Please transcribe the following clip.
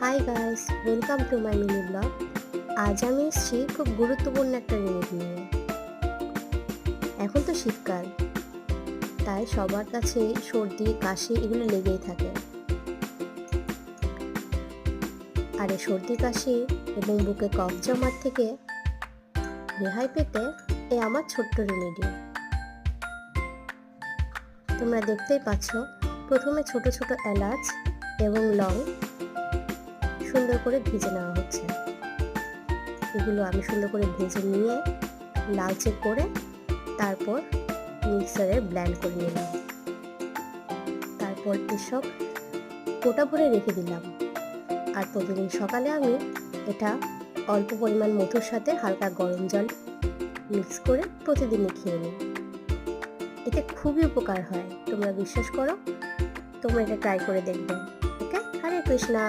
Hi guys, welcome to my mini blog. আজ আমি এসেছি খুব গুরুত্বপূর্ণ একটা রেমেডি নিয়ে। এখন তো শীতকাল, তাই সবার কাছে সর্দি কাশি এগুলো লেগেই থাকে। আর এই সর্দি কাশি এবং বুকে কফ জমার থেকে রেহাই পেতে এই আমার ছোট্ট রেমেডি। তোমরা দেখতেই পাচ্ছ, প্রথমে ছোট ছোট এলাচ এবং লং সুন্দর করে ভেজে নেওয়া হচ্ছে। এগুলো আমি সুন্দর করে ভেজে নিয়ে লালচে করে তারপর মিক্সারে ব্লেন্ড করে নিলাম। তারপর এসব কোটা ভরে রেখে দিলাম। আর প্রতিদিন সকালে আমি এটা অল্প পরিমাণ মধুর সাথে হালকা গরম জল মিক্স করে প্রতিদিনই খেয়ে নিই। এতে খুবই উপকার হয়, তোমরা বিশ্বাস করো, তোমরা এটা ট্রাই করে দেখবে। ওকে, হরে কৃষ্ণা।